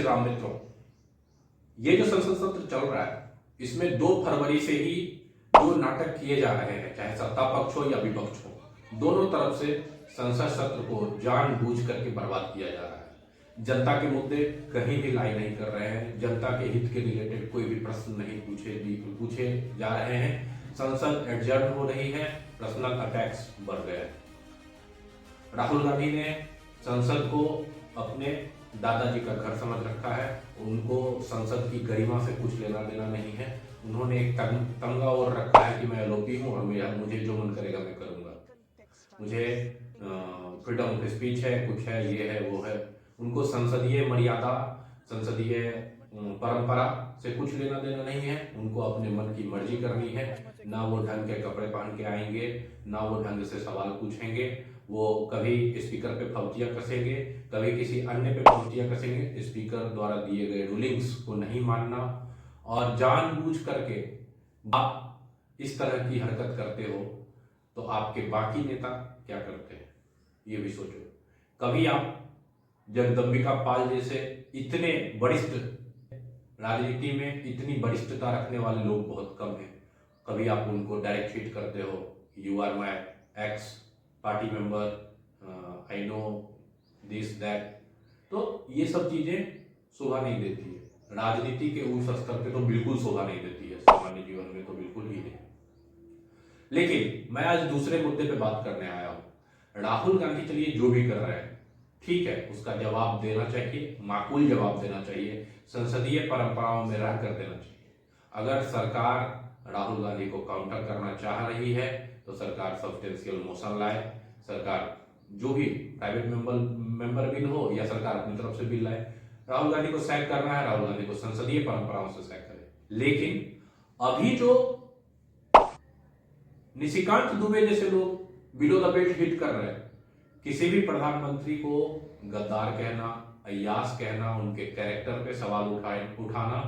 राम मित्रों, ये जो संसद सत्र चल रहा है इसमें 2 फरवरी से ही जो नाटक किए जा रहे हैं, चाहे सत्ता पक्ष हो या विपक्ष हो, दोनों तरफ से संसद सत्र को जानबूझ करके बर्बाद किया जा रहा है। जनता के मुद्दे कहीं भी लाई नहीं कर रहे हैं, जनता के हित के रिलेटेड कोई भी प्रश्न नहीं पूछे जा रहे हैं। संसद एडजर्न हो रही है, पर्सनल अटैक्स बढ़ गए हैं। राहुल गांधी ने संसद को अपने दादाजी का घर समझ रखा है, उनको संसद की गरिमा से कुछ लेना देना नहीं है। उन्होंने एक तंगा और रखा है कि मैं एलओपी हूँ और मुझे जो मन करेगा मैं करूंगा, मुझे फ्रीडम ऑफ स्पीच है, कुछ है, ये है, वो है। उनको संसदीय मर्यादा, संसदीय परंपरा से कुछ लेना देना नहीं है। उनको अपने मन की मर्जी करनी है। ना वो ढंग के कपड़े पहन के आएंगे, ना वो ढंग से सवाल पूछेंगे। वो कभी स्पीकर पे फौजियां कसेंगे, कभी किसी अन्य पे फौजियां कसेंगे। स्पीकर द्वारा दिए गए रूलिंग्स को नहीं मानना और जानबूझ करके आप इस तरह की हरकत करते हो तो आपके बाकी नेता क्या करते हैं ये भी सोचो। कभी आप जगदम्बिका पाल जैसे इतने वरिष्ठ, राजनीति में इतनी वरिष्ठता रखने वाले लोग बहुत कम हैं, कभी आप उनको डायरेक्ट हिट करते हो, you are my ex party member, I know this that. तो ये सब चीजें शोभा नहीं देती है। राजनीति के उस स्तर पे तो बिल्कुल शोभा नहीं देती है, सामान्य जीवन में तो बिल्कुल ही नहीं। लेकिन मैं आज दूसरे मुद्दे पे बात करने आया हूं। राहुल गांधी चलिए जो भी कर रहे हैं ठीक है, उसका जवाब देना चाहिए, माकूल जवाब देना चाहिए, संसदीय परंपराओं में रह कर देना चाहिए। अगर सरकार राहुल गांधी को काउंटर करना चाह रही है तो सरकार सब्सटेंशियल मोशन लाए, सरकार जो भी प्राइवेट मेंबर बिल हो या सरकार अपनी तरफ से बिल लाए। राहुल गांधी को सैक करना है, राहुल गांधी को संसदीय परंपराओं से सैक करे। लेकिन अभी जो निशिकांत दुबे जैसे लोग बिलो द बेल्ट हिट कर रहे हैं, किसी भी प्रधानमंत्री को गद्दार कहना, अय्याश कहना, उनके कैरेक्टर पे सवाल उठाना,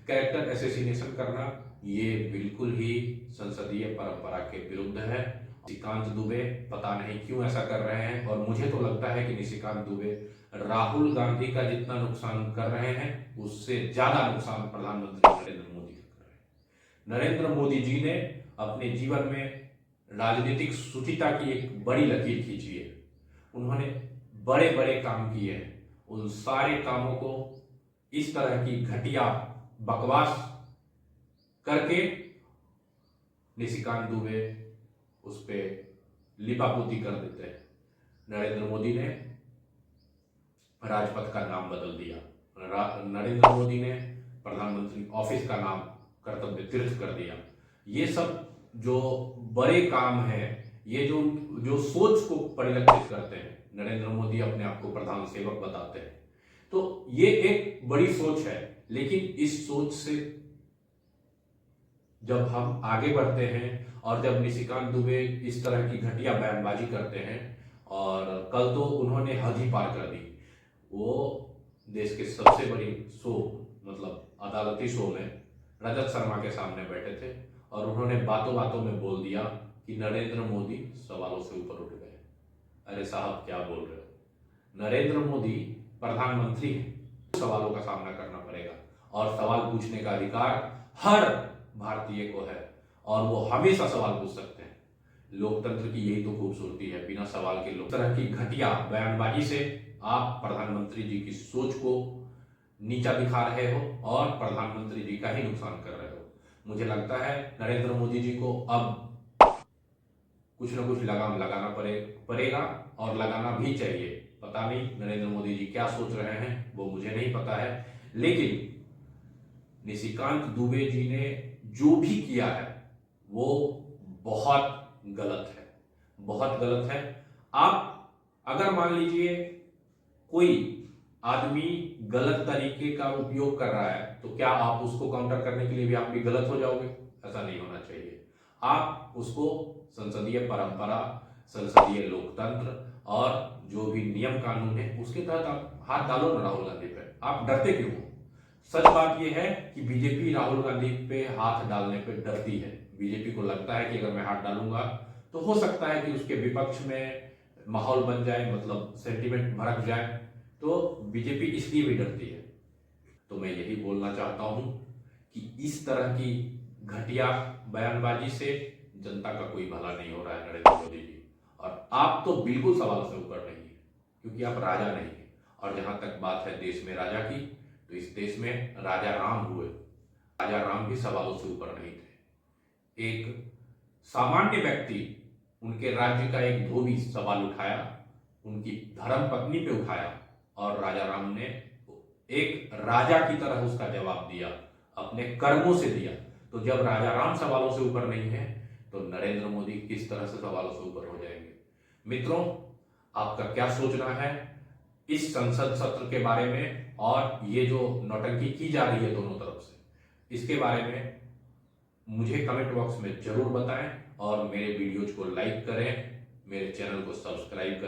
कैरेक्टर एसेसिनेशन करना, ये बिल्कुल ही संसदीय परंपरा के विरुद्ध है। निशिकांत दुबे पता नहीं क्यों ऐसा कर रहे हैं और मुझे तो लगता है कि निशिकांत दुबे राहुल गांधी का जितना नुकसान कर रहे हैं उससे ज्यादा नुकसान प्रधानमंत्री नरेंद्र मोदी का कर रहे हैं। नरेंद्र मोदी जी ने अपने जीवन में राजनीतिक शुचिता की एक बड़ी लकीर खींची है। उन्होंने बड़े बड़े काम किए हैं, उन सारे कामों को इस तरह की घटिया बकवास करके निशिकांत दुबे उस पे लिपापोती कर देते हैं। नरेंद्र मोदी ने राजपथ का नाम बदल दिया, नरेंद्र मोदी ने प्रधानमंत्री ऑफिस का नाम कर्तव्य तीर्थ कर दिया। ये सब जो बड़े काम हैं, ये जो सोच को परिलक्षित करते हैं, नरेंद्र मोदी अपने आप को प्रधान सेवक बताते हैं, तो ये एक बड़ी सोच है। लेकिन इस सोच से जब हम आगे बढ़ते हैं और जब निशिकांत दुबे इस तरह की घटिया बयानबाजी करते हैं, और कल तो उन्होंने हद ही पार कर दी। वो देश के सबसे बड़ी शो मतलब अदालती शो में रजत शर्मा के सामने बैठे थे और उन्होंने बातों बातों में बोल दिया कि नरेंद्र मोदी सवालों से ऊपर उठ गए। अरे साहब क्या बोल रहे हो? नरेंद्र मोदी प्रधानमंत्री हैं, सवालों का सामना करना पड़ेगा और सवाल पूछने का अधिकार हर भारतीय को है और वो हमेशा सवाल पूछ सकते हैं। लोकतंत्र की यही तो खूबसूरती है, बिना सवाल के लोग तरह की घटिया बयानबाजी से आप प्रधानमंत्री जी की सोच को नीचा दिखा रहे हो और प्रधानमंत्री जी का ही नुकसान कर रहे हो। मुझे लगता है नरेंद्र मोदी जी को अब कुछ न कुछ लगाम लगाना पड़ेगा और लगाना भी चाहिए। पता नहीं नरेंद्र मोदी जी क्या सोच रहे हैं, वो मुझे नहीं पता है। लेकिन निशिकांत दुबे जी ने जो भी किया है वो बहुत गलत है, बहुत गलत है। आप अगर मान लीजिए कोई आदमी गलत तरीके का उपयोग कर रहा है तो क्या आप उसको काउंटर करने के लिए भी आप भी गलत हो जाओगे? ऐसा नहीं होना चाहिए। आप उसको संसदीय परंपरा, संसदीय लोकतंत्र और जो भी नियम कानून है उसके तहत आप हाथ डालो ना राहुल गांधी पे। आप डरते क्यों हो? सच बात यह है कि बीजेपी राहुल गांधी पे हाथ डालने पे डरती है। बीजेपी को लगता है कि अगर मैं हाथ डालूंगा तो हो सकता है कि उसके विपक्ष में माहौल बन जाए, मतलब सेंटिमेंट भड़क जाए, तो बीजेपी इसलिए भी डरती है। तो मैं यही बोलना चाहता हूं कि इस तरह की घटिया बयानबाजी से जनता का कोई भला नहीं हो रहा है नरेंद्र मोदी जी। और आप तो बिल्कुल सवाल से ऊपर नहीं है, क्योंकि आप राजा नहीं है। और जहां तक बात है देश में राजा की, तो इस देश में राजा राम हुए, राजा राम भी सवालों से ऊपर नहीं थे। एक सामान्य व्यक्ति उनके राज्य का एक धोबी सवाल उठाया, उनकी धर्म पत्नी पे उठाया, और राजा राम ने एक राजा की तरह उसका जवाब दिया, अपने कर्मों से दिया। तो जब राजा राम सवालों से ऊपर नहीं है, तो नरेंद्र मोदी किस तरह से सवालों से ऊपर हो जाएंगे? मित्रों, आपका क्या सोचना है इस संसद सत्र के बारे में, और ये जो नौटंकी की जा रही है दोनों तरफ से, इसके बारे में मुझे कमेंट बॉक्स में जरूर बताएं। और मेरे वीडियोज को लाइक करें, मेरे चैनल को सब्सक्राइब करें।